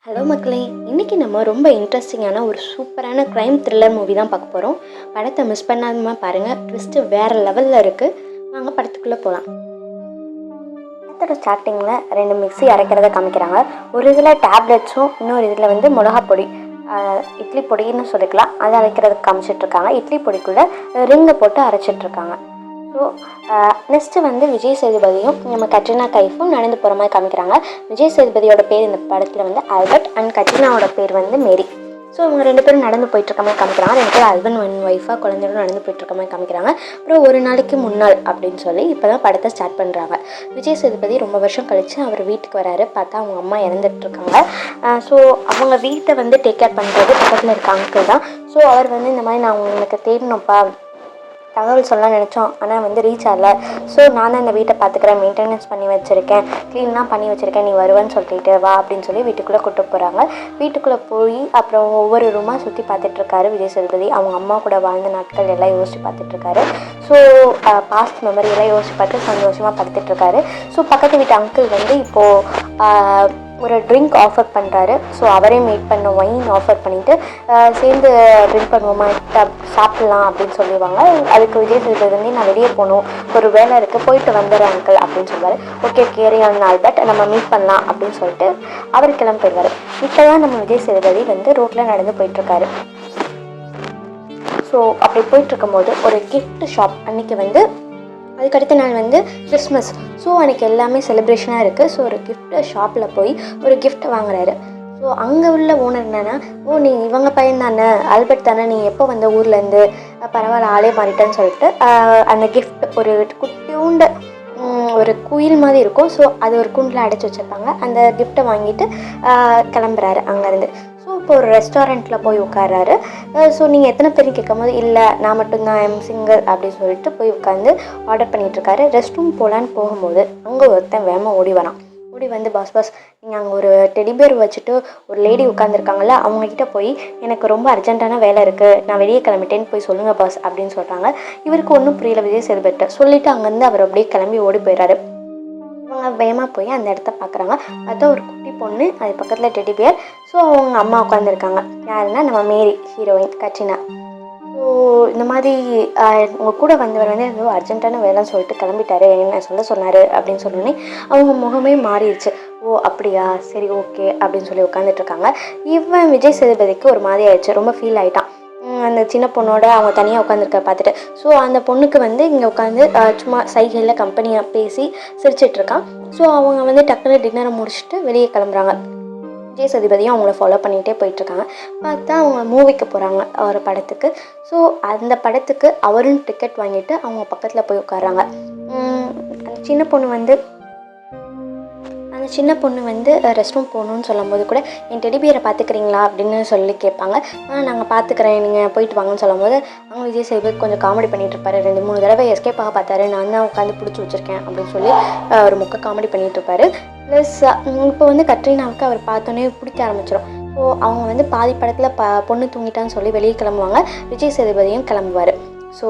Hello மக்களே, இன்றைக்கி நம்ம ரொம்ப இன்ட்ரெஸ்டிங்கான ஒரு சூப்பரான க்ரைம் த்ரில்லர் மூவி தான் பார்க்க போகிறோம். படத்தை மிஸ் பண்ணாமல் பாருங்கள். ட்விஸ்ட்டு வேறு லெவலில் இருக்குது. வாங்க படத்துக்குள்ளே போகலாம். படத்தோட ஸ்டார்டிங்கில் 2 மிக்ஸி அரைக்கிறத காமிக்கிறாங்க. ஒரு இதில் டேப்லெட்ஸும் இன்னொரு இதில் வந்து மிளகா பொடி, இட்லி பொடின்னு சொல்லிக்கலாம், அதை அரைக்கிறதுக்கு காமிச்சிட்ருக்காங்க. இட்லி பொடிக்குள்ளே ரிங்கை போட்டு அரைச்சிட்ருக்காங்க. ஸோ நெக்ஸ்ட்டு வந்து விஜய் சேதுபதியும் நம்ம கட்ரினா கைஃபும் நடந்து போகிற மாதிரி காமிக்கிறாங்க. விஜய் சேதுபதியோட பேர் இந்த படத்தில் வந்து ஆல்பர்ட் அண்ட் கட்ரினாவோட பேர் வந்து மேரி. ஸோ இவங்க 2 பேரும் நடந்து போயிட்டுருக்க மாதிரி காமிக்கிறாங்க. 2 பேரும் ஹஸ்பண்ட் அண்ட் ஒய்ஃபாக குழந்தையோட நடந்து போயிட்டுருக்க மாதிரி காமிக்கிறாங்க. அப்புறம் ஒரு நாளைக்கு முன்னாள் அப்படின்னு சொல்லி இப்போ தான் படத்தை ஸ்டார்ட் பண்ணுறாங்க. விஜய் சேதுபதி ரொம்ப வருஷம் கழித்து அவர் வீட்டுக்கு வராரு. பார்த்தா அவங்க அம்மா இறந்துட்டுருக்காங்க. ஸோ அவங்க வீட்டை வந்து டேக் கேர் பண்ணுறது பக்கத்தில் இருக்க அங்கிள் தான். ஸோ அவர் வந்து இந்த மாதிரி நான் உங்களுக்கு தேடணும்ப்பா, தகவல் சொல்ல நினச்சோம், ஆனால் வந்து ரீச் ஆகலை. ஸோ நான் தான் இந்த வீட்டை பார்த்துக்கிறேன், மெயின்டெனன்ஸ் பண்ணி வச்சுருக்கேன், க்ளீன்லாம் பண்ணி வச்சுருக்கேன், நீ வருவேன்னு சொல்லிட்டு வா அப்படின்னு சொல்லி வீட்டுக்குள்ளே கூட்டு போகிறாங்க. வீட்டுக்குள்ளே போய் அப்புறம் ஒவ்வொரு ரூமாக சுற்றி பார்த்துட்ருக்காரு விஜய் சேதுபதி. அவங்க அம்மா கூட வாழ்ந்த நாட்கள் எல்லாம் யோசித்து பார்த்துட்ருக்காரு. ஸோ பாஸ்ட் மெமரி எல்லாம் யோசித்து பார்த்து சந்தோஷமாக படுத்துட்ருக்காரு. ஸோ பக்கத்து வீட்டு அங்கிள் வந்து இப்போது ஒரு ட்ரிங்க் ஆஃபர் பண்ணுறாரு. ஸோ அவரே மேட் பண்ண ஒயின் ஆஃபர் பண்ணிவிட்டு சேர்ந்து ட்ரிங்க் பண்ணுவோமா, சாப்பிட்லாம் அப்படின்னு சொல்லிடுவாங்க. அதுக்கு விஜய் சேதுபதி வந்து நான் வெளியே போகணும், ஒரு வேலை இருக்குது, போயிட்டு வந்துடுறேன் அங்கிள் அப்படின்னு சொல்லுவார். ஓகே கேரி ஆன் ஆல்பர்ட், நம்ம மீட் பண்ணலாம் அப்படின்னு சொல்லிட்டு அவர் கிளம்பி போயிடுவார். இப்போ தான் நம்ம விஜய் சேதுபதி வந்து ரோட்டில் நடந்து போயிட்டுருக்காரு. ஸோ அப்படி போயிட்டுருக்கும் போது ஒரு கிஃப்ட் ஷாப், அன்றைக்கி வந்து அதுக்கடுத்த நாள் வந்து கிறிஸ்மஸ். ஸோ அன்றைக்கி எல்லாமே செலிப்ரேஷனாக இருக்குது. ஸோ ஒரு கிஃப்ட் ஷாப்பில் போய் ஒரு கிஃப்ட் வாங்குறாரு. ஸோ அங்கே உள்ள ஓனர் என்னென்னா, ஓ நீ இவங்க பையன் தானே, ஆல்பர்ட் தானே, நீ எப்போ வந்த ஊர்லேருந்து, பரவாயில்ல ஆளே மாறிட்டேன்னு சொல்லிட்டு அந்த கிஃப்ட் ஒரு குட்டியூண்டு ஒரு குயில் மாதிரி இருக்கும். ஸோ அது ஒரு கூண்டில் அடைச்சி வச்சுருப்பாங்க. அந்த கிஃப்ட்டை வாங்கிட்டு கிளம்புறாரு அங்கேருந்து. ஸோ இப்போ ஒரு ரெஸ்டாரண்ட்டில் போய் உட்காராரு. ஸோ நீங்கள் எத்தனை பேரும் கேட்கும்போது, இல்லை நான் மட்டும்தான், எம் சிங்கிள் அப்படின்னு சொல்லிட்டு போய் உட்காந்து ஆர்டர் பண்ணிகிட்ருக்காரு. ரெஸ்ட் ரூம் போகலான்னு போகும்போது அங்கே ஒருத்தன் வேகமாக ஓடி வரான். ஓடி வந்து, பாஸ் நீங்கள் அங்கே ஒரு டெடிபேர் வச்சுட்டு ஒரு லேடி உட்காந்துருக்காங்கல்ல, அவங்கக்கிட்ட போய் எனக்கு ரொம்ப அர்ஜென்ட்டான வேலை இருக்குது, நான் வெளியே கிளம்பிட்டேன்னு போய் சொல்லுங்கள் பாஸ் அப்படின்னு சொல்கிறாங்க. இவருக்கு ஒன்றும் புரியல விஜய் சேதுபதி. சொல்லிவிட்டு அங்கேருந்து அவர் அப்படியே கிளம்பி ஓடி போயிடுறாரு. இவங்க பயமாக போய் அந்த இடத்த பார்க்குறாங்க. பார்த்தா ஒரு குட்டி பொண்ணு, அது பக்கத்தில் டெடிபியர். ஸோ அவங்க அம்மா உட்காந்துருக்காங்க. யாருன்னா நம்ம மேரி, ஹீரோயின் கட்ரினா. ஸோ இந்த மாதிரி உங்கள் கூட வந்தவர் வந்து ஏதோ அர்ஜென்ட்டான வேலைன்னு சொல்லிட்டு கிளம்பிட்டாரு, என்ன சொல்ல சொன்னார் அப்படின்னு சொன்னோன்னே அவங்க முகமே மாறிடுச்சு. ஓ அப்படியா, சரி ஓகே அப்படின்னு சொல்லி உட்காந்துட்ருக்காங்க. இவன் விஜய் சேதுபதிக்கு ஒரு மாதிரி ஆயிடுச்சு, ரொம்ப ஃபீல் ஆகிட்டான். அந்த சின்ன பொண்ணோட அவங்க தனியாக உட்காந்துருக்க பார்த்துட்டு. ஸோ அந்த பொண்ணுக்கு வந்து இங்கே உட்காந்து சும்மா சைகையில் கம்பெனியாக பேசி சிரிச்சிட்ருக்கான். ஸோ அவங்க வந்து டக்குனு டின்னரை முடிச்சுட்டு வெளியே கிளம்புறாங்க. விஜய் சேதுபதியும் அவங்கள ஃபாலோ பண்ணிகிட்டே போயிட்டுருக்காங்க. பார்த்தா அவங்க மூவிக்கு போகிறாங்க, ஒரு படத்துக்கு. ஸோ அந்த படத்துக்கு அவரும் டிக்கெட் வாங்கிட்டு அவங்க பக்கத்தில் போய் உட்காராங்க. அந்த சின்ன பொண்ணு வந்து ரெஸ்ட் ரூம் போகணுன்னு சொல்லும்போது கூட, என் டெடிபியரை பார்த்துக்கிறீங்களா அப்படின்னு சொல்லி கேட்பாங்க. நாங்கள் பார்த்துக்கிறேன், நீங்கள் போயிட்டு வாங்கன்னு சொல்லும்போது அவங்க விஜய் சேதுபதி கொஞ்சம் காமெடி பண்ணிகிட்டு இருப்பாரு. 2-3 தடவை எஸ்கேப் ஆக பார்த்தாரு. நான் தான் உட்காந்து பிடிச்சி வச்சுருக்கேன் அப்படின்னு சொல்லி ஒரு முக்க காமெடி பண்ணிகிட்டு இருப்பாரு. ப்ளஸ் இப்போ வந்து கட்ரினாவுக்கு அவர் பார்த்தோன்னே பிடிக்க ஆரம்பிச்சிடும். ஸோ அவங்க வந்து பாதி படத்தில் பொண்ணு தூங்கிட்டான்னு சொல்லி வெளியே கிளம்புவாங்க. விஜய் சேதுபதியும் கிளம்புவார். ஸோ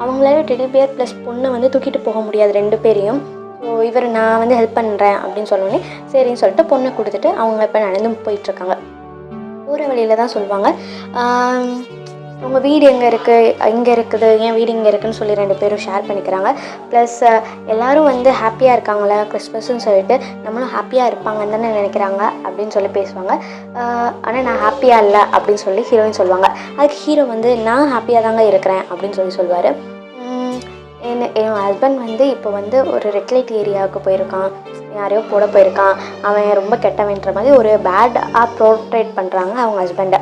அவங்களால டெடிபியர் ப்ளஸ் பொண்ணை வந்து தூக்கிட்டு போக முடியாது 2 பேரையும். ஸோ இவர் நான் வந்து ஹெல்ப் பண்ணுறேன் அப்படின்னு சொன்னோன்னே சரின்னு சொல்லிட்டு பொண்ணை கொடுத்துட்டு அவங்க இப்போ நடந்து போயிட்டுருக்காங்க. போகிற வழியில் தான் சொல்லுவாங்க, உங்கள் வீடு எங்கே இருக்குது, இங்கே இருக்குது, என் வீடு இங்கே இருக்குதுன்னு சொல்லி 2 பேரும் ஷேர் பண்ணிக்கிறாங்க. ப்ளஸ் எல்லோரும் வந்து ஹாப்பியாக இருக்காங்களே கிறிஸ்மஸ்ன்னு சொல்லிட்டு நம்மளும் ஹாப்பியாக இருப்பாங்கன்னு தானே நினைக்கிறாங்க அப்படின்னு சொல்லி பேசுவாங்க. ஆனால் நான் ஹாப்பியாக இல்லை அப்படின்னு சொல்லி ஹீரோயின் சொல்லுவாங்க. அதுக்கு ஹீரோ வந்து நான் ஹாப்பியாக தாங்க இருக்கிறேன் அப்படின்னு சொல்லி சொல்லுவார். என் ஹஸ்பண்ட் வந்து இப்போ வந்து ஒரு ரெட் லைட் ஏரியாவுக்கு போயிருக்கான், யாரையோ போட போயிருக்கான், அவன் ரொம்ப கெட்டவன்ற மாதிரி ஒரு பேடாக ப்ரோட்ரேட் பண்ணுறாங்க அவங்க ஹஸ்பண்டை.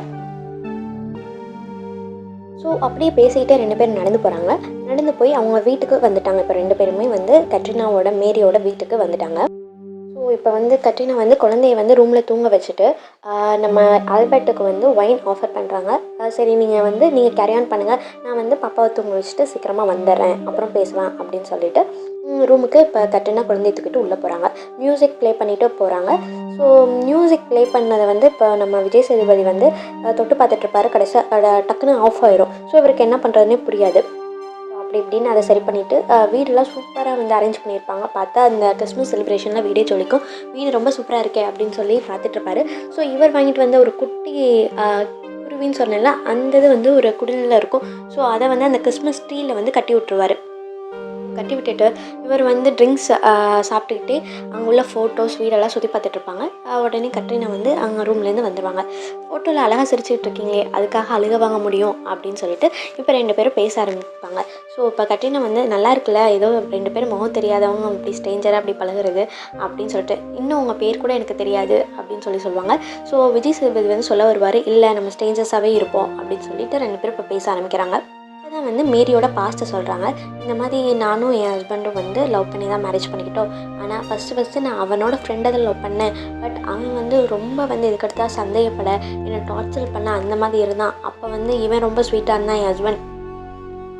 ஸோ அப்படியே பேசிக்கிட்டே 2 பேரும் நடந்து போகிறாங்க. நடந்து போய் அவங்க வீட்டுக்கு வந்துட்டாங்க. இப்போ 2 பேருமே வந்து கட்ரினாவோட மேரியோட வீட்டுக்கு வந்துட்டாங்க. ஸோ இப்போ வந்து கட்ரினா வந்து குழந்தைய வந்து ரூமில் தூங்க வச்சுட்டு நம்ம ஆல்பர்ட்டுக்கு வந்து ஒயின் ஆஃபர் பண்ணுறாங்க. சரி நீங்கள் கேரி ஆன் பண்ணுங்கள், நான் வந்து பாப்பாவை தூங்க வச்சுட்டு சீக்கிரமாக வந்துடுறேன், அப்புறம் பேசலாம் அப்படின்னு சொல்லிட்டு ரூமுக்கு இப்போ கட்ரினா குழந்தைய தூக்கிட்டு உள்ளே போகிறாங்க. மியூசிக் ப்ளே பண்ணிவிட்டு போகிறாங்க. ஸோ மியூசிக் ப்ளே பண்ணதை வந்து இப்போ நம்ம விஜய் சேதுபதி வந்து தொட்டு பார்த்துட்ருப்பாரு. கடைசியாக டக்குன்னு ஆஃப் ஆயிரும். ஸோ இவருக்கு என்ன பண்ணுறதுனே புரியாது. அப்படி இப்படின்னு அதை சரி பண்ணிவிட்டு வீடெல்லாம் சூப்பராக வந்து அரேஞ்ச் பண்ணியிருப்பாங்க. பார்த்தா அந்த கிறிஸ்மஸ் செலிப்ரேஷனில் வீடே ஜொலிக்கும். வீடு ரொம்ப சூப்பராக இருக்கே அப்படின்னு சொல்லி பார்த்துட்ருப்பாரு. ஸோ இவர் வாங்கிட்டு வந்த ஒரு குட்டி குருவின்னு சொன்னேன்ல, அந்த இது வந்து ஒரு குடிலில் இருக்கும். ஸோ அதை வந்து அந்த கிறிஸ்மஸ் ட்ரீயில் வந்து கட்டி விட்டுருவார். கட்டி விட்டுட்டு இவர் வந்து ட்ரிங்க்ஸ் சாப்பிட்டுக்கிட்டே அங்கே உள்ள ஃபோட்டோஸ் வீடெல்லாம் சுற்றி பார்த்துட்ருப்பாங்க. உடனே கட்ரினா வந்து அங்கே ரூம்லேருந்து வந்துடுவாங்க. ஃபோட்டோவில் அழகாக சிரிச்சுட்டு இருக்கீங்களே, அதுக்காக அழுக வாங்க முடியும் அப்படின்னு சொல்லிட்டு இப்போ 2 பேரும் பேச ஆரம்பிப்பாங்க. ஸோ இப்போ கட்ரினா வந்து நல்லா இருக்குல்ல, ஏதோ 2 பேரும் முகம் தெரியாதவங்க அப்படி ஸ்ட்ரேஞ்சராக அப்படி பழகுறது அப்படின்னு சொல்லிட்டு, இன்னும் உங்கள் பேர் கூட எனக்கு தெரியாது அப்படின்னு சொல்லுவாங்க. ஸோ விஜய் சேதுபதி வந்து சொல்ல வருவார், இல்லை நம்ம ஸ்ட்ரேஞ்சர்ஸாகவே இருப்போம் அப்படின்னு சொல்லிட்டு 2 பேரும் இப்போ பேச ஆரம்பிக்கிறாங்க. தான் வந்து மேரியோட பாஸ்ட்டை சொல்கிறாங்க. இந்த மாதிரி நானும் என் ஹஸ்பண்டும் வந்து லவ் பண்ணி தான் மேரேஜ் பண்ணிக்கிட்டோம். ஆனால் ஃபஸ்ட்டு நான் அவனோட ஃப்ரெண்டை தான் லவ் பண்ணேன். பட் அவன் வந்து ரொம்ப வந்து இதுக்கடுத்தா சந்தேகப்பட என்னை டார்ச்சர் பண்ண அந்த மாதிரி இருந்தான். அப்போ வந்து இவன் ரொம்ப ஸ்வீட்டாக இருந்தான் என் ஹஸ்பண்ட்.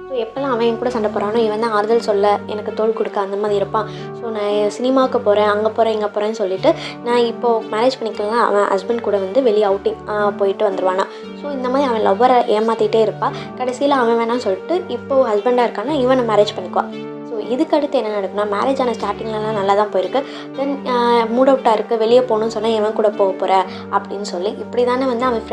ஸோ எப்போல்லாம் அவன் என் கூட சண்டை போகிறானோ இவன் தான் ஆறுதல் சொல்ல, எனக்கு தோள் கொடுக்க அந்த மாதிரி இருப்பான். ஸோ நான் சினிமாவுக்கு போகிறேன், அங்கே போகிறேன், இங்கே போகிறேன்னு சொல்லிட்டு நான் இப்போது மேரேஜ் பண்ணிக்கலாம் அவன் ஹஸ்பண்ட் கூட வந்து வெளியே அவுட்டிங் போயிட்டு வந்துடுவானா. ஸோ இந்த மாதிரி அவன் லவ்வரை ஏமாற்றிட்டே இருப்பாள். கடைசியில் அவன் வேணான்னு சொல்லிட்டு இப்போது ஹஸ்பண்டாக இருக்கான்னா இவனை மேரேஜ் பண்ணிக்குவான். ஸோ இதுக்கு அடுத்து என்ன நடக்குன்னா, மேரேஜ் ஆன ஸ்டார்டிங்லலாம் நல்லா தான் போயிருக்கு. தென் மூட் அவுட்டாக இருக்குது, வெளியே போகணுன்னு சொன்னால் இவன் கூட போக போகிற அப்படின்னு சொல்லி இப்படி தானே வந்து அவன்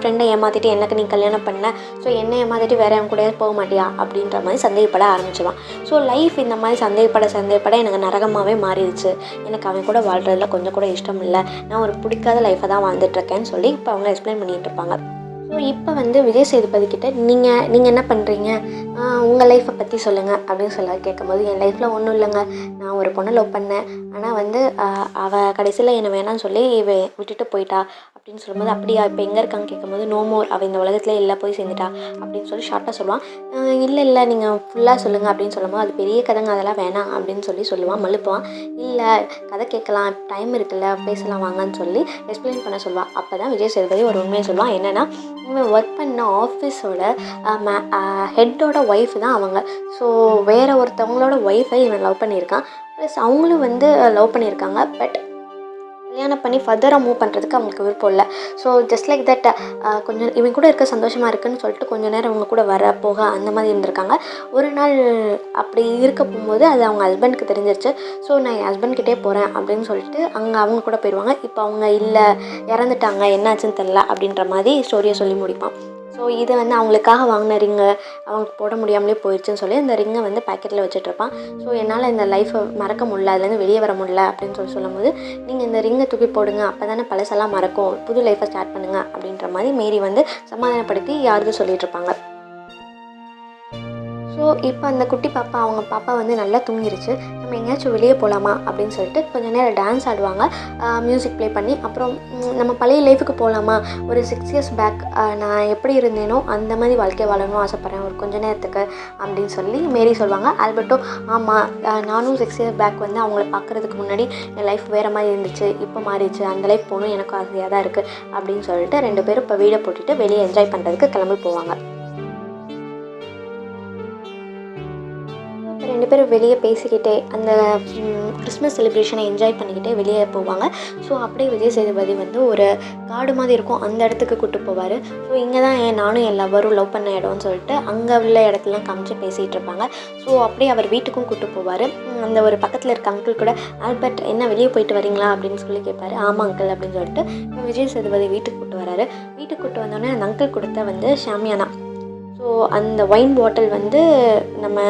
ஃப்ரெண்டை ஏமாற்றிட்டு எனக்கு நீ கல்யாணம் பண்ண, ஸோ என்னை ஏமாற்றிட்டு வேறு அவன் கூட போக மாட்டியா அப்படின்ற மாதிரி சந்தேகப்பட ஆரம்பிச்சிடுவான். ஸோ லைஃப் இந்த மாதிரி சந்தேகப்பட எனக்கு நரகமாகவே மாறிடுச்சு. எனக்கு அவன் கூட வாழ்கிறதுல கொஞ்சம் கூட இஷ்டம் இல்லை, நான் ஒரு பிடிக்காத லைஃப்பை தான் வாழ்ந்துட்டுருக்கேன்னு சொல்லி இப்போ அவங்க எக்ஸ்பிளைன் பண்ணிகிட்டு இருப்பாங்க. ஸோ இப்போ வந்து விஜய் சேதுபதி கிட்ட நீங்கள் என்ன பண்ணுறீங்க, உங்கள் லைஃப்பை பற்றி சொல்லுங்கள் அப்படின்னு சொல்ல கேட்கும்போது, என் லைஃப்பில் ஒன்றும் இல்லைங்க, நான் ஒரு பொண்ணை லவ் பண்ணேன். ஆனால் வந்து அவள் கடைசியில் என்னை வேணான்னு சொல்லி விட்டுட்டு போயிட்டா அப்படின்னு சொல்லும்போது, அப்படியா இப்போ எங்கே இருக்கான்னு கேட்கும்போது, நோ மோர், அவள் இந்த உலகத்தில் இல்லை, போய் சேர்ந்துட்டா அப்படின்னு சொல்லி ஷார்ட்டாக சொல்லுவான். இல்லை நீங்கள் ஃபுல்லாக சொல்லுங்கள் அப்படின்னு சொல்லும்போது, அது பெரிய கதைங்க, அதெல்லாம் வேணாம் அப்படின்னு சொல்லுவான், மழுப்புவான். இல்லை கதை கேட்கலாம், டைம் இருக்குல்ல, பேசலாம் வாங்கன்னு சொல்லி எக்ஸ்பிளைன் பண்ண சொல்லுவாள். அப்போ தான் விஜய் சேதுபதி ஒரு உண்மையை சொல்லுவான். என்னென்னா, இவன் ஒர்க் பண்ண ஆஃபீஸோட ஹெட்டோட ஒய்ஃப் தான் அவங்க. ஸோ வேறு ஒருத்தவங்களோட ஒய்ஃபை இவன் லவ் பண்ணியிருக்கான். ப்ளஸ் அவங்களும் வந்து லவ் பண்ணியிருக்காங்க. பட் கல்யாணம் பண்ணி ஃபர்தராக மூவ் பண்ணுறதுக்கு அவங்களுக்கு விருப்பம் இல்லை. ஸோ ஜஸ்ட் லைக் தட் கொஞ்சம் இவன் கூட இருக்க சந்தோஷமாக இருக்குன்னு சொல்லிட்டு கொஞ்சம் நேரம் அவங்க கூட வர போக அந்த மாதிரி இருந்திருக்காங்க. ஒரு நாள் அப்படி இருக்க போகும்போது அது அவங்க ஹஸ்பண்டுக்கு தெரிஞ்சிருச்சு. ஸோ நான் என் ஹஸ்பண்ட்கிட்டே போகிறேன் அப்படின்னு சொல்லிட்டு அவங்க கூட போயிடுவாங்க. இப்போ அவங்க இல்லை, இறந்துட்டாங்க, என்னாச்சுன்னு தெரில அப்படின்ற மாதிரி ஸ்டோரியை சொல்லி முடிப்பான். ஸோ இது வந்து அவங்களுக்காக வாங்கின ரிங்கை அவங்களுக்கு போட முடியாமலே போயிடுச்சுன்னு சொல்லி அந்த ரிங்கை வந்து பேக்கெட்டில் வச்சுட்ருப்பான். ஸோ என்னால் இந்த லைஃப்பை மறக்க முடியல, அதுலேருந்து வெளியே வர முடியல அப்படின்னு சொல்லும்போது, நீங்கள் இந்த ரிங்கை தூக்கி போடுங்க, அப்போ தானே பழசெல்லாம் மறக்கும், புது லைஃப்பை ஸ்டார்ட் பண்ணுங்கள் அப்படின்ற மாதிரி மேரி வந்து சமாதானப்படுத்தி யாருக்கும் சொல்லிகிட்ருப்பாங்க. ஸோ இப்போ அந்த குட்டி பாப்பா அவங்க பாப்பா வந்து நல்லா தூங்கிருச்சு. நம்ம எங்கேயாச்சும் வெளியே போகலாமா அப்படின்னு சொல்லிட்டு கொஞ்சம் நேரம் டான்ஸ் ஆடுவாங்க, மியூசிக் ப்ளே பண்ணி. அப்புறம் நம்ம பழைய லைஃபுக்கு போகலாமா, ஒரு 6 இயர்ஸ் பேக் நான் எப்படி இருந்தேனோ அந்த மாதிரி வாழ்க்கை வாழணும்னு ஆசைப்பட்றேன் ஒரு கொஞ்ச நேரத்துக்கு அப்படின்னு சொல்லி மேரி சொல்லுவாங்க. ஆல்பர்ட்டோ, ஆமாம் நானும் 6 இயர்ஸ் பேக் வந்து அவங்கள பார்க்குறதுக்கு முன்னாடி என் லைஃப் வேறு மாதிரி இருந்துச்சு, இப்போ மாறிடுச்சு, அந்த லைஃப் போகணும் எனக்கும் ஆசையாக தான் இருக்குது அப்படின்னு சொல்லிட்டு 2 பேரும் இப்போ வீடை போட்டுட்டு வெளியே என்ஜாய் பண்ணுறதுக்கு கிளம்பி போவாங்க. 2 பேரும் வெளியே பேசிக்கிட்டே அந்த கிறிஸ்மஸ் செலிப்ரேஷனை என்ஜாய் பண்ணிக்கிட்டே வெளியே போவாங்க. ஸோ அப்படியே விஜய் சேதுபதி வந்து ஒரு காடு மாதிரி இருக்கும், அந்த இடத்துக்கு கூப்பிட்டு போவார். ஸோ இங்கே தான் நானும் என் லவ்வரும் லவ் பண்ண இடம்னு சொல்லிட்டு அங்கே உள்ள இடத்துலாம் காமிச்சு பேசிகிட்டு இருப்பாங்க. ஸோ அப்படியே அவர் வீட்டுக்கும் கூப்பிட்டு போவார். அந்த ஒரு பக்கத்தில் இருக்க அங்கிள் கூட, ஆல்பர்ட் என்ன வெளியே போயிட்டு வரீங்களா அப்படின்னு சொல்லி கேட்பாரு. ஆமாம் அங்கிள் அப்படின்னு சொல்லிட்டு விஜய் சேதுபதி வீட்டுக்கு கூப்பிட்டு வராரு. வீட்டுக்கு கூப்பிட்டு வந்தோடனே அந்த அங்கிள் கொடுத்த வந்து ஷாமியானா, ஸோ அந்த ஒயின் பாட்டில் வந்து நம்ம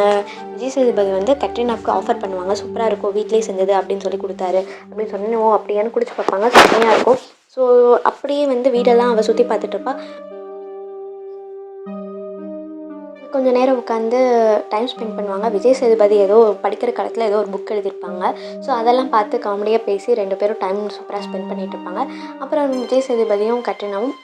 விஜய் சேதுபதி வந்து கட்ரினாவுக்கு ஆஃபர் பண்ணுவாங்க. சூப்பராக இருக்கும், வீட்லேயே செஞ்சது அப்படின்னு சொல்லி கொடுத்தாரு அப்படின்னு சொன்னேன். ஓ அப்படியான்னு குடிச்சு பார்ப்பாங்க, செம்மையாக இருக்கும். ஸோ அப்படியே வந்து வீடெல்லாம் அவள் சுற்றி பார்த்துட்ருப்பா. கொஞ்சம் நேரம் உட்காந்து டைம் ஸ்பெண்ட் பண்ணுவாங்க. விஜய் சேதுபதி ஏதோ படிக்கிற காலத்தில் ஏதோ ஒரு புக் எழுதியிருப்பாங்க. ஸோ அதெல்லாம் பார்த்து காமெடியாக பேசி 2 பேரும் டைம் சூப்பராக ஸ்பெண்ட் பண்ணிகிட்டு இருப்பாங்க. அப்புறம் விஜய் சேதுபதியும் கட்ரினாவும்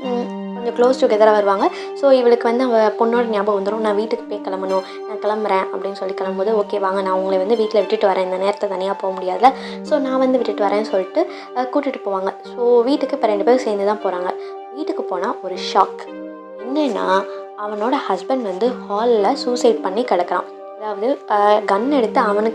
கொஞ்சம் க்ளோஸ் டுகெதராக வருவாங்க. ஸோ இவளுக்கு வந்து அவள் பொண்ணோட ஞாபகம் வந்துடும். நான் வீட்டுக்கு போய் கிளம்பணும், நான் கிளம்புறேன் அப்படின்னு சொல்லி கிளம்பும்போது, ஓகே வாங்க நான் உங்களை வந்து வீட்டில் விட்டுட்டு வரேன், இந்த நேரத்தை தனியாக போக முடியாதுல, ஸோ நான் வந்து விட்டுட்டு வரேன்னு சொல்லிட்டு கூட்டிகிட்டு போவாங்க. ஸோ வீட்டுக்கு இப்போ 2 பேரும் சேர்ந்து தான் போகிறாங்க. வீட்டுக்கு போனால் ஒரு ஷாக் என்னென்னா, அவனோட ஹஸ்பண்ட் வந்து ஹாலில் சூசைட் பண்ணி கிடக்கிறான். அதாவது கன் எடுத்து அவனே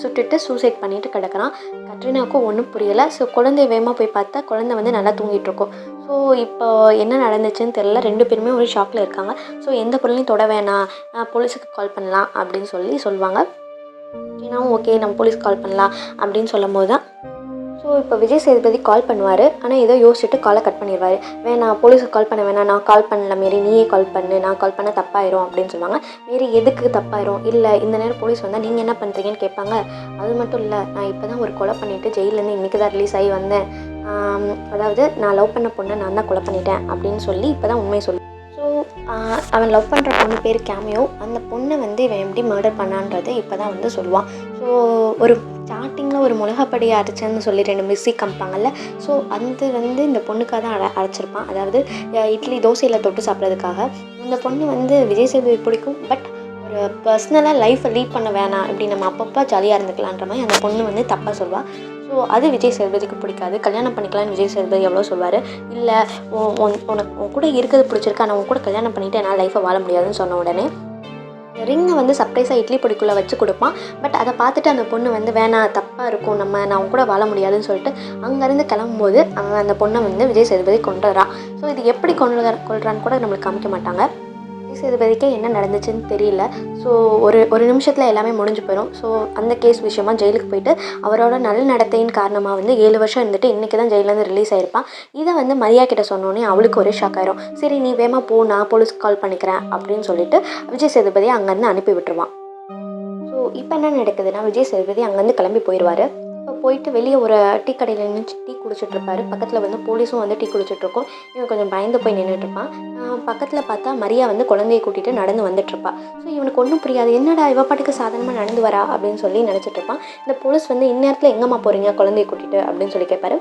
சுட்டுட்டு சூசைட் பண்ணிட்டு கிடக்குறான். கட்ரினாவுக்கும் ஒன்றும் புரியலை. ஸோ குழந்தைய வேகமாக போய் பார்த்தா குழந்தை வந்து நல்லா தூங்கிட்டு இருக்கும். ஸோ இப்போ என்ன நடந்துச்சுன்னு தெரியல. 2 பேருமே ஒரு ஷாக்கில் இருக்காங்க. ஸோ எந்த பொருளையும் தொட வேணாம், போலீஸுக்கு கால் பண்ணலாம் அப்படின்னு சொல்லுவாங்க. ஏன்னாவும் ஓகே நம்ம போலீஸ்க்கு கால் பண்ணலாம் அப்படின்னு சொல்லும்போது தான் ஸோ இப்போ விஜய் சேதுபதி கால் பண்ணுவார். ஆனால் ஏதோ யோசிச்சுட்டு காலை கட் பண்ணிடுவார். வேணாம் போலீஸுக்கு கால் பண்ண வேணாம், நான் கால் பண்ணல மாரி, நீயே கால் பண்ணு, நான் கால் பண்ண தப்பாயிரும் அப்படின்னு சொல்லுவாங்க. மாரி எதுக்கு தப்பாயிரும், இல்லை இந்த நேரம் போலீஸ் வந்தால் நீங்கள் என்ன பண்ணுறீங்கன்னு கேட்பாங்க. அது மட்டும் இல்லை, நான் இப்போ தான் ஒரு கொலை பண்ணிவிட்டு ஜெயிலேருந்து இன்றைக்கி தான் ரிலீஸ் ஆகி வந்தேன். அதாவது நான் லவ் பண்ண பொண்ணை நான் தான் கொலை பண்ணிட்டேன் அப்படின்னு சொல்லி இப்போ தான் உண்மையை சொல்லு. ஸோ அவன் லவ் பண்ணுற பொண்ணு பேர் கேமியோ. அந்த பொண்ணை வந்து இவன் எப்படி மர்டர் பண்ணான்றது இப்போ தான் வந்து சொல்லுவான். ஸோ ஒரு ஸ்டார்டிங்கில் ஒரு மிளகாப்படி அரைச்சேன்னு சொல்லி 2 மிக்ஸி காமிப்பாங்கல்ல. ஸோ அது வந்து இந்த பொண்ணுக்காக தான் அரைச்சிருப்பான். அதாவது இட்லி தோசையில் தொட்டு சாப்பிட்றதுக்காக. இந்த பொண்ணு வந்து விஜய் சேதுபதி பிடிக்கும். பட் ஒரு பர்சனலாக லைஃப்பை லீட் பண்ண வேணாம், இப்படி நம்ம அப்பப்போ ஜாலியாக இருந்துக்கலான்ற மாதிரி அந்த பொண்ணு வந்து தப்பாக சொல்வாள். ஸோ அது விஜய் சேதுபதிக்கு பிடிக்காது. கல்யாணம் பண்ணிக்கலான்னு விஜய் சேதுபதி எவ்வளோ சொல்வார். இல்லை உனக்கு உன் கூட இருக்கிறது பிடிச்சிருக்கு, ஆனால் உன் கூட கல்யாணம் பண்ணிவிட்டு என்னால் லைஃப்பை வாழ முடியாதுன்னு சொன்ன உடனே ரிங்கை வந்து சர்ப்ரைஸாக இட்லி பொடிக்குள்ளே வச்சு கொடுப்பான். பட் அதை பார்த்துட்டு அந்த பொண்ணு வந்து வேணாம், தப்பாக இருக்கும், நான் உன் கூட வாழ முடியாதுன்னு சொல்லிட்டு அங்கேருந்து கிளம்பும்போது அந்த பொண்ணை வந்து விஜய் சேதுபதி கொண்டுறான். ஸோ இது எப்படி கொள்றான்னு கூட நம்மளுக்கு காமிக்க மாட்டாங்க. விஜய் சேதுபதிக்கு என்ன நடந்துச்சுன்னு தெரியல. ஸோ ஒரு நிமிஷத்தில் எல்லாமே முடிஞ்சு போயிடும். ஸோ அந்த கேஸ் விஷயமா ஜெயிலுக்கு போயிட்டு அவரோட நல்ல நடத்தையின் காரணமாக வந்து 7 வருஷம் இருந்துட்டு இன்றைக்கி தான் ஜெயிலேருந்து ரிலீஸ் ஆகிருப்பான். இதை வந்து மரியா கிட்ட சொன்னோன்னே அவளுக்கு ஒரே ஷாக் ஆயிரும். சரி நீ வேமா போ, நான் போலீஸ்க்கு கால் பண்ணிக்கிறேன் அப்படின்னு சொல்லிட்டு விஜய் சேதுபதி அங்கேருந்து அனுப்பி விட்டுருவான். ஸோ இப்போ என்ன நடக்குதுன்னா, விஜய் சேதுபதி அங்கேருந்து கிளம்பி போயிடுவார். இப்போ போயிட்டு வெளியே ஒரு டீ கடையில் நின்று டீ குடிச்சிட்ருப்பாரு. பக்கத்தில் வந்து போலீஸும் வந்து டீ குடிச்சிட்ருக்கோம். இவன் கொஞ்சம் பயந்து போய் நின்றுட்டுருப்பான். பக்கத்தில் பார்த்தா மரியா வந்து குழந்தையை கூட்டிகிட்டு நடந்து வந்துட்டுருப்பா. ஸோ இவனுக்கு ஒன்றும் புரியாது, என்னடா இவ பாட்டுக்கு சாதாரணமாக நடந்து வரா அப்படின்னு சொல்லி நினச்சிட்ருப்பான். இந்த போலீஸ் வந்து இந்நேரத்தில் எங்கேம்மா போகிறீங்க குழந்தையை கூட்டிகிட்டு அப்படின்னு சொல்லி கேட்பாரு.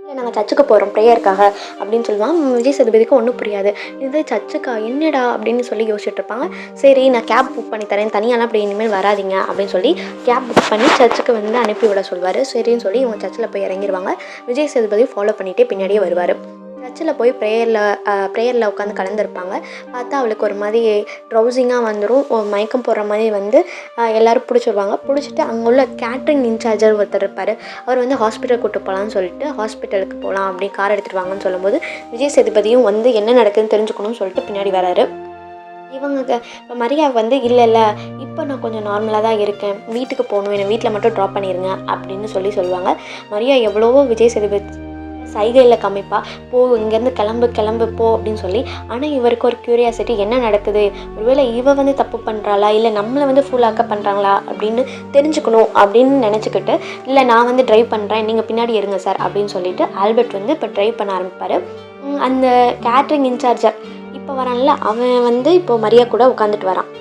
இல்லை நாங்கள் சர்ச்சுக்கு போகிறோம் ப்ரேயருக்காக அப்படின்னு சொல்லுவான். விஜய் சேதுபதிக்கு ஒன்றும் புரியாது. இது சர்ச்சுக்கா, என்னடா அப்படின்னு சொல்லி யோசிச்சுட்ருப்பாங்க. சரி நான் கேப் புக் பண்ணி தரேன், தனியாலாம் அப்படி இனிமேல் வராதிங்க அப்படின்னு சொல்லி கேப் புக் பண்ணி சர்ச்சுக்கு வந்து அனுப்பி விட சொல்வார். சரின்னு சொல்லி இவங்க சர்ச்சில் போய் இறங்கிடுவாங்க. விஜய் சேதுபதி ஃபாலோ பண்ணிகிட்டே பின்னாடியே வருவார். சர்ச்சில் போய் ப்ரேயரில் உட்காந்து கலந்துருப்பாங்க. பார்த்தா அவளுக்கு ஒரு மாதிரி ட்ரௌசிங்காக வந்துடும், மயக்கம் போடுற மாதிரி வந்து எல்லோரும் பிடிச்சிருவாங்க. பிடிச்சிட்டு அங்கே உள்ள கேட்ரிங் இன்சார்ஜர் ஒருத்தர் இருப்பார். அவர் வந்து ஹாஸ்பிட்டல் கூட்டு போகலான்னு சொல்லிட்டு ஹாஸ்பிட்டலுக்கு போகலாம் அப்படி கார் எடுத்துகிட்டு வாங்கன்னு சொல்லும்போது விஜய் சேதுபதியும் வந்து என்ன நடக்குதுன்னு தெரிஞ்சுக்கணும்னு சொல்லிட்டு பின்னாடி வராரு. இவங்க இப்போ மரியா வந்து இல்லை இப்போ நான் கொஞ்சம் நார்மலாக தான் இருக்கேன், வீட்டுக்கு போகணும், என்னை வீட்டில் மட்டும் ட்ராப் பண்ணிடுங்க அப்படின்னு சொல்லுவாங்க. மரியா எவ்வளவோ விஜய் சேதுபதி சைகையில் காமிப்பா, போ இங்கேருந்து கிளம்பு போ அப்படின்னு சொல்லி. ஆனால் இவருக்கு ஒரு க்யூரியாசிட்டி, என்ன நடக்குது, ஒருவேளை இவ வந்து தப்பு பண்ணுறாளா, இல்லை நம்மளை வந்து ஃபுல்லாக்க பண்ணுறாங்களா அப்படின்னு தெரிஞ்சுக்கணும் அப்படின்னு நினச்சிக்கிட்டு, இல்லை நான் வந்து ட்ரைவ் பண்ணுறேன், நீங்கள் பின்னாடி இருங்க சார் அப்படின்னு சொல்லிட்டு ஆல்பர்ட் வந்து இப்போ ட்ரைவ் பண்ண ஆரம்பிப்பார். அந்த கேட்ரிங் இன்சார்ஜர் இப்போ வரான்ல, அவன் வந்து இப்போது மரியா கூட உட்காந்துட்டு வரான்.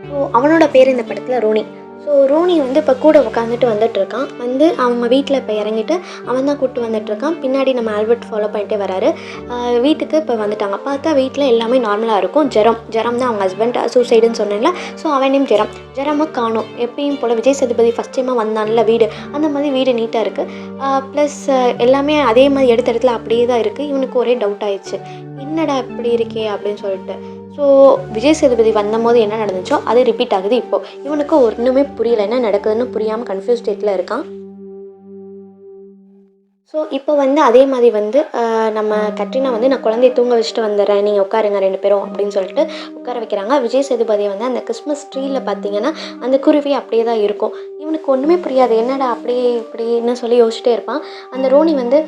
ஸோ அவனோட பேர் இந்த படத்தில் ரோனி. ஸோ ரோனி வந்து இப்போ கூட உட்காந்துட்டு வந்துட்டுருக்கான். வந்து அவங்க வீட்டில் இப்போ இறங்கிட்டு அவன் தான் கூப்பிட்டு வந்துட்டுருக்கான். பின்னாடி நம்ம ஆல்பர்ட் ஃபாலோ பண்ணிட்டே வராரு. வீட்டுக்கு இப்போ வந்துட்டாங்க. பார்த்தா வீட்டில் எல்லாமே நார்மலாக இருக்கும். ஜெரம் தான் அவங்க ஹஸ்பண்ட், சூசைடுன்னு சொன்னேன்ல. ஸோ அவன் நேம் ஜெரமாக காணும். எப்பயும் போல் விஜய் சேதுபதி ஃபஸ்ட் டைமாக வந்தான்ல வீடு, அந்த மாதிரி வீடு நீட்டாக இருக்குது. ப்ளஸ் எல்லாமே அதே மாதிரி எடுத்த இடத்துல அப்படியே தான் இருக்குது. இவனுக்கு ஒரே டவுட் ஆயிடுச்சு, என்னடா இப்படி இருக்கே அப்படின்னு சொல்லிட்டு. ஸோ விஜய் சேதுபதி வந்தபோது என்ன நடந்துச்சோ அது ரிப்பீட் ஆகுது. இப்போது இவனுக்கு ஒன்றுமே புரியல, என்ன நடக்குதுன்னு புரியாமல் கன்ஃபியூஸ் ஸ்டேட்டில் இருக்கான். ஸோ இப்போ வந்து அதே மாதிரி வந்து நம்ம கட்ரினா வந்து நான் குழந்தைய தூங்க வச்சுட்டு வந்துடுறேன், நீங்கள் உட்காருங்க 2 பேரும் அப்படின்னு சொல்லிட்டு உட்கார வைக்கிறாங்க. விஜய் சேதுபதியை வந்து அந்த கிறிஸ்மஸ் ட்ரீயில் பார்த்தீங்கன்னா அந்த குருவி அப்படியே தான் இருக்கும். இவனுக்கு ஒன்றுமே புரியாது, என்னடா அப்படியே இப்படின்னு சொல்லி யோசிச்சுட்டே இருப்பான். அந்த ரோனி வந்து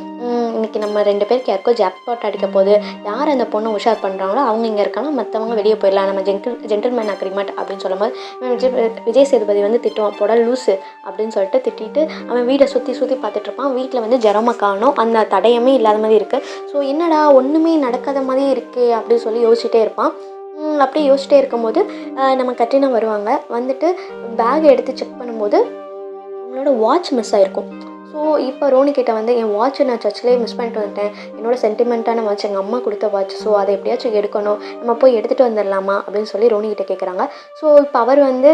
இன்றைக்கி நம்ம 2 பேருக்கு யாருக்கோ ஜாக்பாட் அடிக்க போகுது, யார் அந்த பொண்ணை உஷார் பண்ணுறாங்களோ அவங்க இங்கே இருக்காங்க, மற்றவங்க வெளியே போயிடலாம், நம்ம ஜென்டில்மேன் அக்ரிமெண்ட் அப்படின்னு சொல்லும்போது விஜய் சேதுபதி வந்து திட்டுவான், போட லூஸு அப்படின்னு சொல்லிட்டு திட்டிட்டு அவன் வீடை சுற்றி பார்த்துட்ருப்பான். வீட்டில் வந்து ஜெரமாக காணும், அந்த தடயமே இல்லாத மாதிரி இருக்குது. ஸோ என்னடா ஒன்றுமே நடக்காத மாதிரி இருக்கே அப்படின்னு சொல்லி யோசிச்சுட்டே இருப்பான். அப்படியே யோசிச்சுட்டே இருக்கும்போது நம்ம கட்ரினா வருவாங்க. வந்துட்டு பேக் எடுத்து செக் பண்ணும்போது அவங்களோட வாட்ச் மிஸ் ஆகிருக்கும். ஸோ இப்போ ரோனி கிட்ட வந்து என் வாட்ச் நான் சர்ச்சிலே மிஸ் பண்ணிட்டு வந்துட்டேன், என்னோட சென்டிமெண்ட்டான வாட்ச், எங்கள் அம்மா கொடுத்த வாட்ச், ஸோ அதை எப்படியாச்சும் எடுக்கணும், நம்ம போய் எடுத்துகிட்டு வந்துடலாமா அப்படின்னு சொல்லி ரோனி கிட்ட கேட்குறாங்க. ஸோ இப்போ அவர் வந்து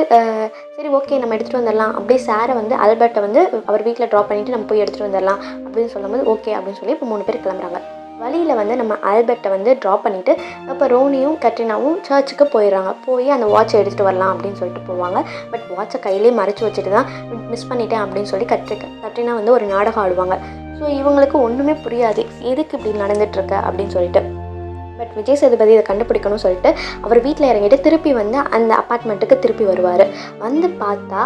சரி ஓகே நம்ம எடுத்துகிட்டு வந்துடலாம் அப்படியே சாரை வந்து ஆல்பர்ட்டை வந்து அவர் வீட்டில் ட்ராப் பண்ணிவிட்டு நம்ம போய் எடுத்துகிட்டு வந்துடலாம் அப்படின்னு சொல்லும்போது ஓகே அப்படின்னு சொல்லி இப்போ 3 பேர் கிளம்புறாங்க. வழியில் வந்து நம்ம ஆல்பர்ட்டை வந்து ட்ராப் பண்ணிவிட்டு அப்போ ரோனியும் கட்ரினாவும் சர்ச்சுக்கு போயிடுறாங்க. போய் அந்த வாட்சை எடுத்துகிட்டு வரலாம் அப்படின்னு சொல்லிட்டு போவாங்க. பட் வாட்சை கையிலே மறைச்சி வச்சுட்டு தான் மிஸ் பண்ணிட்டேன் அப்படின்னு சொல்லி கட்ரினா வந்து ஒரு நாடகம் ஆடுவாங்க. ஸோ இவங்களுக்கு ஒன்றுமே புரியாது எதுக்கு இப்படி நடந்துகிட்ருக்க அப்படின்னு சொல்லிட்டு. பட் விஜய் சேதுபதி இதை கண்டுபிடிக்கணும்னு சொல்லிட்டு அவர் வீட்டில் இறங்கிட்டு திருப்பி வந்து அந்த அப்பார்ட்மெண்ட்டுக்கு திருப்பி வருவார். வந்து பார்த்தா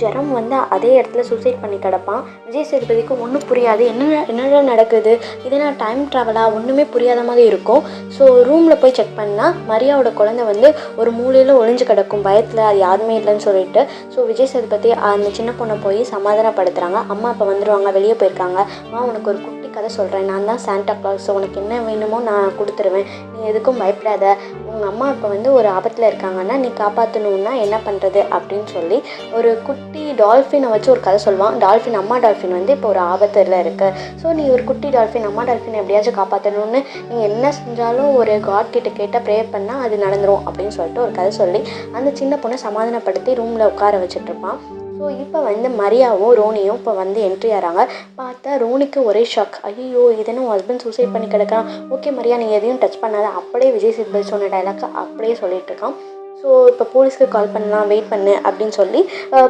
ஜெரம் வந்து அதே இடத்துல சூசைட் பண்ணி கிடப்பான். விஜய் சேதுபதிக்கு ஒன்றும் புரியாது, என்னென்ன நடக்குது, இதனா டைம் ட்ராவலாக ஒன்றுமே புரியாத மாதிரி இருக்கும். ஸோ ரூமில் போய் செக் பண்ணால் மரியாவோட குழந்தை வந்து ஒரு மூலையில் ஒளிஞ்சு கிடக்கும், பயத்தில் அது யாருமே இல்லைன்னு சொல்லிட்டு. ஸோ விஜய் சேதுபதி அந்த சின்ன பொண்ணை போய் சமாதானப்படுத்துகிறாங்க. அம்மா அப்போ வந்துடுவாங்க, வெளியே போயிருக்காங்க, உனக்கு ஒரு குட்டி கதை சொல்கிறேன், நான் தான் சாண்டா கிளாஸ், உனக்கு என்ன வேணுமோ நான் கொடுத்துருவேன், நீ எதுக்கும் பயப்படாத, உங்கள் அம்மா இப்போ வந்து ஒரு ஆபத்தில் இருக்காங்கன்னா நீ காப்பாற்றணுன்னா என்ன பண்ணுறது அப்படின்னு சொல்லி ஒரு குட்டி டால்ஃபினை வச்சு ஒரு கதை சொல்லுவான். அம்மா டால்ஃபின் வந்து இப்போ ஒரு ஆபத்தில் இருக்குது. ஸோ நீ ஒரு குட்டி அம்மா டால்ஃபின் எப்படியாச்சும் காப்பாற்றணும்னு நீ என்ன செஞ்சாலும் ஒரு காட் கிட்ட கேட்டால் ப்ரே பண்ணால் அது நடந்துடும் அப்படின்னு சொல்லிட்டு ஒரு கதை சொல்லி அந்த சின்ன பொண்ணை சமாதானப்படுத்தி ரூமில் உட்கார வச்சுட்ருப்பான். ஸோ இப்போ வந்து மரியாவும் ரோனியும் இப்போ வந்து என்ட்ரி ஆகிறாங்க. பார்த்தா ரோனிக்கு ஒரே ஷாக், ஐயோ இதனும் உன் ஹஸ்பண்ட் சூசைட் பண்ணி கிடக்கான், ஓகே மரியா நீ எதையும் டச் பண்ணாத, அப்படியே விஜய் சேதுபதி சொன்ன டைலாக் அப்படியே சொல்லிட்டு இருக்கான். ஸோ இப்போ போலீஸ்க்கு கால் பண்ணலாம், வெயிட் பண்ணு அப்படின்னு சொல்லி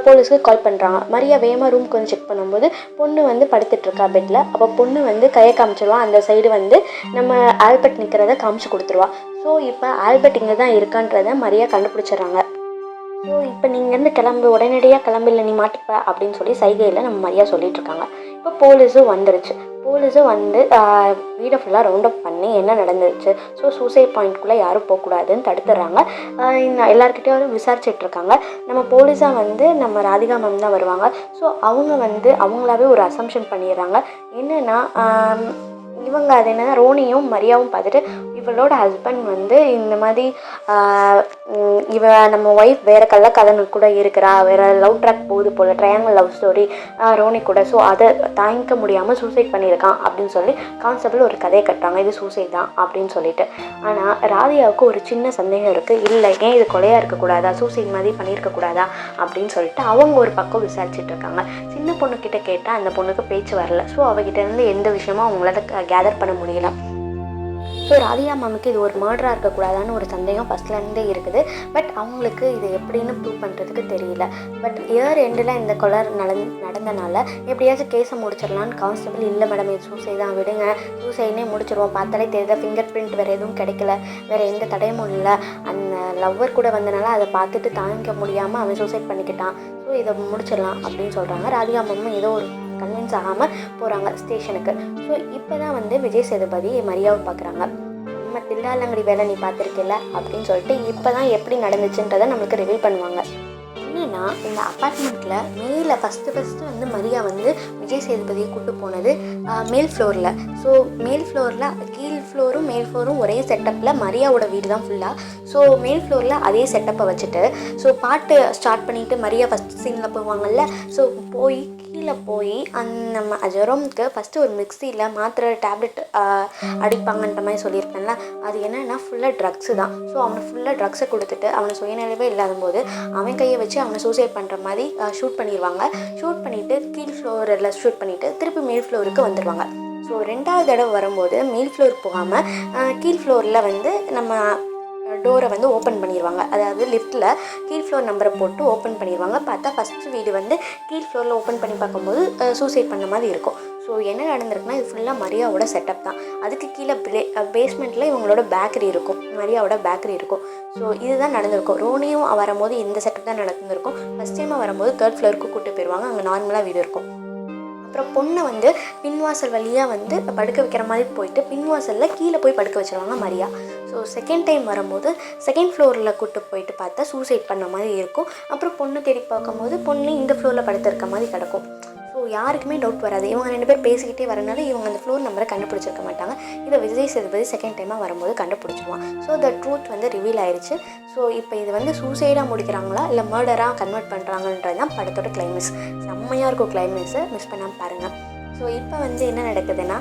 போலீஸ்க்கு கால் பண்ணுறாங்க. மரியா வேகமாக ரூம்க்கு வந்து செக் பண்ணும்போது பொண்ணு வந்து படுத்துட்ருக்கா பெட்டில். அப்போ பொண்ணு வந்து கையை காமிச்சிருவா, அந்த சைடு வந்து நம்ம ஆல்பர்ட் நிற்கிறத காமிச்சு கொடுத்துருவா. ஸோ இப்போ ஆல்பர்ட் இங்கே தான் இருக்கான்றதை மரியா கண்டுபிடிச்சிடுறாங்க. ஸோ இப்போ நீங்கள் இருந்து உடனடியாக கிளம்பில்ல நீ மாட்டிப்ப அப்படின்னு சொல்லி சைகையில் நம்ம மரியா சொல்லிட்டு இருக்காங்க. இப்போ போலீஸும் வந்துருச்சு. போலீஸும் வந்து வீடை ஃபுல்லாக ரவுண்ட் அப் பண்ணி என்ன நடந்துருச்சு, ஸோ சூசைட் பாயிண்ட்குள்ளே யாரும் போகக்கூடாதுன்னு தடுத்துடுறாங்க. எல்லாருக்கிட்டையும் விசாரிச்சிட்ருக்காங்க. நம்ம போலீஸாக வந்து நம்ம ராதிகா மேம் தான் வருவாங்க. ஸோ அவங்க வந்து அவங்களாவே ஒரு அசம்ஷன் பண்ணிடுறாங்க. என்னென்னா இவங்க அது என்னன்னா ரோனியும் மரியாவும் பார்த்துட்டு இவளோட ஹஸ்பண்ட் வந்து இந்த மாதிரி நம்ம ஒய்ஃப் வேறு கள்ளக்காதனு கூட இருக்கிறா, வேறு லவ் ட்ராக் போகுது போல், ட்ரையாங்கிள் லவ் ஸ்டோரி ரோனி கூட, ஸோ அதை தாங்கிக்க முடியாமல் சூசைட் பண்ணியிருக்கான் அப்படின்னு சொல்லி கான்ஸ்டபிள் ஒரு கதையை கட்டுறாங்க, இது சூசைட் தான் அப்படின்னு சொல்லிட்டு. ஆனால் ராதிகாவுக்கு ஒரு சின்ன சந்தேகம் இருக்குது, இல்லை ஏன் இது கொலையாக இருக்கக்கூடாதா, சூசைட் மாதிரி பண்ணியிருக்கக்கூடாதா அப்படின்னு சொல்லிட்டு அவங்க ஒரு பக்கம் விசாரிச்சுட்டு இருக்காங்க. சின்ன பொண்ணுக்கிட்ட கேட்டால் அந்த பொண்ணுக்கு பேச்சு வரல. ஸோ அவகிட்டேருந்து எந்த விஷயமும் அவங்களால கேதர் பண்ண முடியல. ஸோ ராதிகா மேமுக்கு இது ஒரு மர்டராக இருக்கக்கூடாதான்னு ஒரு சந்தேகம் ஃபஸ்ட்லேருந்தே இருக்குது. பட் அவங்களுக்கு இது எப்படின்னு ப்ரூவ் பண்ணுறதுக்கு தெரியல. பட் இயர் எண்டில் இந்த கொலை நடந்தனால எப்படியாச்சும் கேஸை முடிச்சிடலான்னு கான்ஸ்டபிள், இல்லை மேடம் இது சூசைட் தான், விடுங்க சூசைட்னே முடிச்சிருவோம், பார்த்தாலே தெரியுதா ஃபிங்கர் பிரிண்ட் வேறு எதுவும் கிடைக்கல, வேறு எந்த தடையும் இல்லை, அந்த லவ்வர் கூட வந்தனால அதை பார்த்துட்டு தாங்கிக்க முடியாமல் அவன் சூசைட் பண்ணிக்கிட்டான், ஸோ இதை முடிச்சிடலாம் அப்படின்னு சொல்கிறாங்க. ராதிகா மேமும் ஏதோ ஒரு கன்வின்ஸ் ஆகாமல் போகிறாங்க ஸ்டேஷனுக்கு. ஸோ இப்போ தான் வந்து விஜய் சேதுபதி மரியாவை பார்க்குறாங்க. நம்ம தில்லாலங்கடி வேலை நீ பார்த்துருக்கல அப்படின்னு சொல்லிட்டு இப்போ தான் எப்படி நடந்துச்சுன்றதை நம்மளுக்கு ரிவீல் பண்ணுவாங்க. என்னென்னா இந்த அப்பார்ட்மெண்ட்டில் மேலே ஃபஸ்ட்டு வந்து மரியா வந்து விஜய் சேதுபதியை கூப்பிட்டு போனது மேல் ஃப்ளோரில். ஸோ மேல் ஃப்ளோரில் கீழ் ஃப்ளோரும் மேல் ஃப்ளோரும் ஒரே செட்டப்பில் மரியாவோட வீடு தான் ஃபுல்லாக. ஸோ மேல் ஃப்ளோரில் அதே செட்டப்பை வச்சுட்டு ஸோ பாட்டு ஸ்டார்ட் பண்ணிவிட்டு மரியா ஃபஸ்ட் சீனில் போவாங்கள்ல, ஸோ போய் கீழே போய் நம்ம ஜெரோம்க்கு ஃபஸ்ட்டு ஒரு மிக்சியில் மாத்திரை டேப்லெட் அடிப்பாங்கன்ற மாதிரி சொல்லியிருப்பேன்ல, அது என்னென்னா ஃபுல்லாக ட்ரக்ஸு தான். ஸோ அவனுக்கு ஃபுல்லாக ட்ரக்ஸை கொடுத்துட்டு அவனை சுயநிலைவே இல்லாத போது அவன் கையை வச்சு அவனை சூசைட் பண்ணுற மாதிரி ஷூட் பண்ணிடுவாங்க. ஷூட் பண்ணிவிட்டு கீழ் ஃப்ளோரில் ஷூட் பண்ணிவிட்டு திருப்பி மேல் ஃப்ளோருக்கு வந்துடுவாங்க. ஸோ 2வது தடவை வரும்போது மேல் ஃப்ளோருக்கு போகாமல் கீழ் ஃப்ளோரில் வந்து நம்ம டோரை வந்து ஓப்பன் பண்ணிடுவாங்க. அதாவது லிஃப்ட்டில் கீழ் ஃப்ளோர் நம்பரை போட்டு ஓப்பன் பண்ணிடுவாங்க. பார்த்தா ஃபஸ்ட்டு வீடு வந்து கீழ் ஃப்ளோரில் ஓப்பன் பண்ணி பார்க்கும்போது சூசைட் பண்ண மாதிரி இருக்கும். ஸோ என்ன நடந்திருக்குன்னா இது ஃபுல்லாக மரியாவோட செட்டப் தான். அதுக்கு கீழே பேஸ்மெண்ட்டில் இவங்களோட பேக்கரி இருக்கும், மரியாவோட பேக்கரி இருக்கும். ஸோ இதுதான் நடந்திருக்கும். ரோனியும் வரும்போது இந்த செட்டப் தான் நடந்திருக்கும். ஃபஸ்ட் டைமாக வரும்போது 3rd ஃப்ளோருக்கு கூப்பிட்டு போயிடுவாங்க, அங்கே நார்மலாக வீடு இருக்கும். அப்புறம் பொண்ணை வந்து பின்வாசல் வழியாக வந்து படுக்க வைக்கிற மாதிரி போயிட்டு பின்வாசலில் கீழே போய் படுக்க வச்சுருவாங்க மரியா. ஸோ 2nd டைம் வரும்போது 2nd ஃப்ளோரில் கூப்பிட்டு போயிட்டு பார்த்தா சூசைட் பண்ண மாதிரி இருக்கும். அப்புறம் பொண்ணு தேடி பார்க்கும்போது பொண்ணு இந்த ஃப்ளோரில் படுத்திருக்க மாதிரி கிடக்கும். ஸோ யாருக்குமே டவுட் வராது, இவங்க 2 பேர் பேசிக்கிட்டே வரனால இவங்க அந்த ஃப்ளோர் நம்பரை கண்டுபிடிச்சிருக்க மாட்டாங்க. இதை விஜய் சேதுபதி 2nd டைமாக வரும்போது கண்டுபிடிச்சிருவான். ஸோ த ட்ரூத் வந்து ரிவீல் ஆயிடுச்சு. ஸோ இப்போ இது வந்து சூசைடாக முடிக்கிறாங்களா இல்லை மர்டராக கன்வெர்ட் பண்ணுறாங்கன்றது தான் படத்தோட கிளைமேக்ஸ். செம்மையாக இருக்கும் கிளைமேக்ஸை, மிஸ் பண்ணாமல் பாருங்கள். ஸோ இப்போ வந்து என்ன நடக்குதுன்னா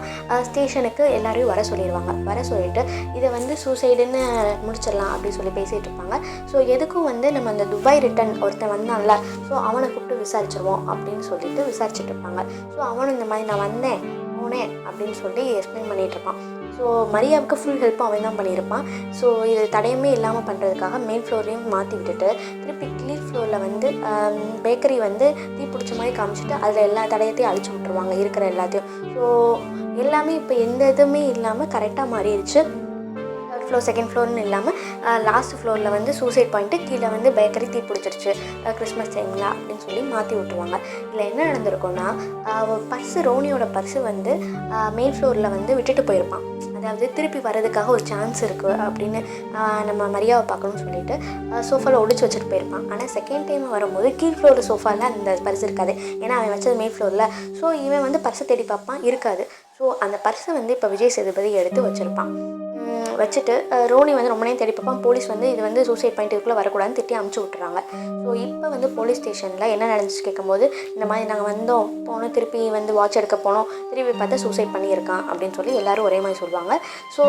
ஸ்டேஷனுக்கு எல்லோரையும் வர சொல்லிடுவாங்க. வர சொல்லிவிட்டு இதை வந்து சூசைடுன்னு முடிச்சிடலாம் அப்படின்னு சொல்லி பேசிகிட்டு இருப்பாங்க. ஸோ எதுக்கும் வந்து நம்ம அந்த துபாய் ரிட்டன் ஒருத்தன் வந்தான்ல, ஸோ அவனை கூப்பிட்டு விசாரிச்சிருவோம் அப்படின்னு சொல்லிட்டு விசாரிச்சுட்டு இருப்பாங்க. ஸோ அவனும் இந்த மாதிரி நான் வந்தேன் போனேன் அப்படின்னு சொல்லி எக்ஸ்பிளைன் பண்ணிகிட்ருப்பான். ஸோ மரியாவுக்கு ஃபுல் ஹெல்ப்பும் அவன் தான் பண்ணியிருப்பான். ஸோ இது தடையமே இல்லாமல் பண்ணுறதுக்காக மெயின் ஃப்ளோரையும் மாற்றி விட்டுட்டு திருப்பி கீழ் ஃப்ளோரில் வந்து பேக்கரி வந்து தீ பிடிச்ச மாதிரி காமிச்சிட்டு அதில் எல்லா தடயத்தையும் அழிச்சு விட்ருவாங்க, இருக்கிற எல்லாத்தையும். ஸோ எல்லாமே இப்போ எந்த இதுவுமே இல்லாமல் கரெக்டாக மாறிடுச்சு. தேர்ட் ஃப்ளோர் செகண்ட் ஃப்ளோர்னு இல்லாமல் லாஸ்ட் ஃப்ளோரில் வந்து சூசைட் பாயிண்ட்டு, கீழே வந்து பேக்கரி தீ பிடிச்சிருச்சு கிறிஸ்மஸ் டைமில் அப்படின்னு சொல்லி மாற்றி விட்டுருவாங்க. இதில் என்ன நடந்திருக்கும்னா, பர்ஸு ரோனியோட பர்ஸு வந்து மெயின் ஃப்ளோரில் வந்து விட்டுட்டு போயிருப்பான். அதாவது திருப்பி வர்றதுக்காக ஒரு சான்ஸ் இருக்குது அப்படின்னு நம்ம மரியாவை பார்க்கணும்னு சொல்லிட்டு சோஃபாவில் ஒடிச்சு வச்சுட்டு போயிருப்பான். ஆனால் செகண்ட் டைம் வரும்போது கீழ் ஃப்ளோர் சோஃபாவில் அந்த பர்ஸ் இருக்காது, ஏன்னா அவன் வச்சது மெயின் ஃப்ளோரில். ஸோ இவன் வந்து பர்ஸை தேடி பார்ப்பான், இருக்காது. ஸோ அந்த பர்ஸை வந்து இப்போ விஜய் சேதுபதி எடுத்து வச்சுருப்பான். வச்சுட்டு ரோனி வந்து ரொம்ப நேரம் தேடி பார்ப்பான். போலீஸ் வந்து இது வந்து சூசைட் பாயிண்ட் இதுக்குள்ளே வரக்கூடாதுன்னு திட்டி அமுச்சு விட்டுறாங்க. ஸோ இப்போ வந்து போலீஸ் ஸ்டேஷனில் என்ன நடந்துச்சு கேட்கும்போது, இந்த மாதிரி நாங்கள் வந்தோம் போனோம், திருப்பி வந்து வாட்ச் எடுக்க போனோம், திருப்பி பார்த்தா சூசைட் பண்ணியிருக்கான் அப்படின்னு சொல்லி எல்லோரும் ஒரே மாதிரி சொல்லுவாங்க. ஸோ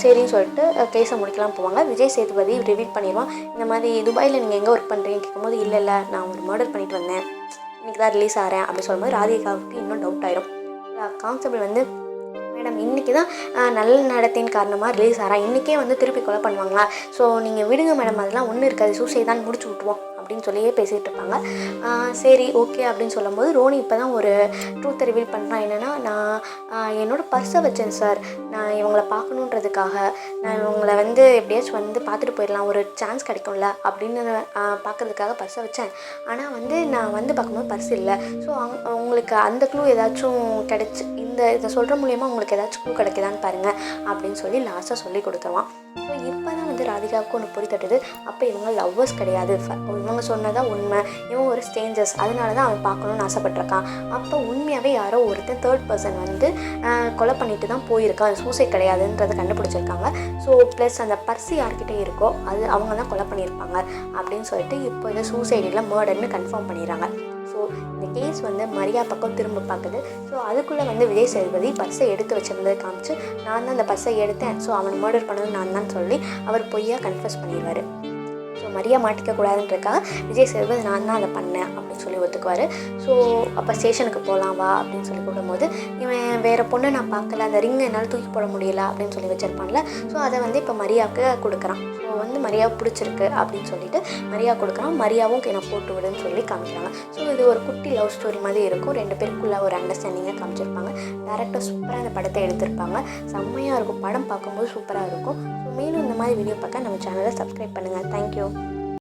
சரின்னு சொல்லிட்டு கேஸை முடிக்கலாம் போவாங்க. விஜய் சேதுபதி ரிவீல் பண்ணிடுவான், இந்த மாதிரி துபாயில் நீங்கள் எங்கே ஒர்க் பண்ணுறீங்கன்னு கேட்கும்போது, இல்லை நான் ஒரு மர்டர் பண்ணிட்டு வந்தேன், இன்றைக்கி தான் ரிலீஸ் ஆகிறேன் அப்படின்னு சொல்லும்போது ராதிகாவுக்கு இன்னும் டவுட் ஆயிரும். கான்ஸ்டபிள் வந்து, மேடம் இன்றைக்கி தான் நல்ல நடத்தின் காரணமாக ரிலீஸ் ஆகிறா, இன்றைக்கே வந்து திருப்பி கொலை பண்ணுவாங்களா, ஸோ நீங்கள் விடுங்க மேடம், அதெல்லாம் ஒன்றும் இருக்காது, சூசைட் தான் முடிச்சு விட்டுருவோம் அப்படின்னு சொல்லியே பேசிகிட்டு இருப்பாங்க. சரி ஓகே அப்படின்னு சொல்லும்போது ரோனி இப்போ தான் ஒரு ட்ரூத்தை ரிவீல் பண்ணுறான். என்னென்னா, நான் என்னோடய பர்ஸை வச்சேன் சார், நான் இவங்களை பார்க்கணுன்றதுக்காக, நான் இவங்களை வந்து எப்படியாச்சும் வந்து பார்த்துட்டு போயிடலாம், ஒரு சான்ஸ் கிடைக்கும்ல அப்படின்னு பார்க்குறதுக்காக பர்ஸை வச்சேன். ஆனால் வந்து நான் வந்து பார்க்கும்போது பர்ஸ் இல்லை. ஸோ உங்களுக்கு அந்த க்ளூ ஏதாச்சும் கிடச்சி இதை சொல்கிற மூலியமாக உங்களுக்கு ஏதாச்சும் க்ளூ கிடைக்குதான்னு பாருங்கள் அப்படின்னு சொல்லி லாஸ்ட்டாக சொல்லி கொடுத்துருவான். ஸோ இப்போ தான் வந்து ராதிகாவுக்கு ஒன்று புரி தட்டுது, அப்போ இவங்க லவ்வர்ஸ் கிடையாது, இவங்க சொன்னதான் உண்மை, இவங்க ஒரு ஸ்ட்ரேஞ்சர்ஸ், அதனால தான் அவன் பார்க்கணுன்னு ஆசைப்பட்டிருக்கான். அப்போ உண்மையாகவே யாரோ ஒருத்தர் தேர்ட் பர்சன் வந்து கொலை பண்ணிட்டு தான் போயிருக்கான், அது சூசைட் கிடையாதுன்றதை கண்டுபிடிச்சிருக்காங்க. ஸோ ப்ளஸ் அந்த பர்ஸ் யார்கிட்ட இருக்கோ அது அவங்க தான் கொலை பண்ணியிருப்பாங்க அப்படின்னு சொல்லிட்டு இப்போ இது சூசைட் இல்லை மர்டர்னு கன்ஃபார்ம் பண்ணிடுறாங்க. ஸோ இந்த கேஸ் வந்து மரியா பக்கம் திரும்ப பார்க்குது. ஸோ அதுக்குள்ளே வந்து விஜய் சேதுபதி பர்ஸை எடுத்து வச்சிருந்ததை காமிச்சு, நான் தான் அந்த பர்ஸை எடுத்தேன், ஸோ அவன் மர்டர் பண்ணது நான் தான் சொல்லி அவர் பொய்யா கன்ஃபஸ் பண்ணிடுவார். ஸோ மரியா மாட்டிக்கக்கூடாதுன்றக்காக விஜய் சேதுபதி நான் தான் அதை பண்ணேன் அப்படின்னு சொல்லி ஒத்துக்குவார். ஸோ அப்போ ஸ்டேஷனுக்கு போகலாம் வா அப்படின்னு சொல்லி கூடும்போது, இவன் வேறு பொண்ணை நான் பார்க்கல, அந்த ரிங்கை என்னால் தூக்கி போட முடியல அப்படின்னு சொல்லி வச்சுருப்பான்ல. ஸோ அதை வந்து இப்போ மரியாவுக்கு கொடுக்குறான். ஸோ வந்து மரியாவை பிடிச்சிருக்கு அப்படின்னு சொல்லிட்டு மரியா கொடுக்குறான். மரியாவும் நான் போட்டு விடுன்னு சொல்லி காமிக்கிறாங்க. ஸோ இது ஒரு குட்டி லவ் ஸ்டோரி மாதிரி இருக்கும், ரெண்டு பேருக்குள்ள ஒரு அண்டர்ஸ்டாண்டிங்காக காமிச்சிருப்பாங்க. டேரக்டர் சூப்பராக அந்த படத்தை எடுத்திருப்பாங்க, செம்மையாக இருக்கும், படம் பார்க்கும்போது சூப்பராக இருக்கும். ஸோ மேலும் இந்த மாதிரி வீடியோ பார்க்க நம்ம சேனலை சப்ஸ்கிரைப் பண்ணுங்கள். தேங்க்யூ.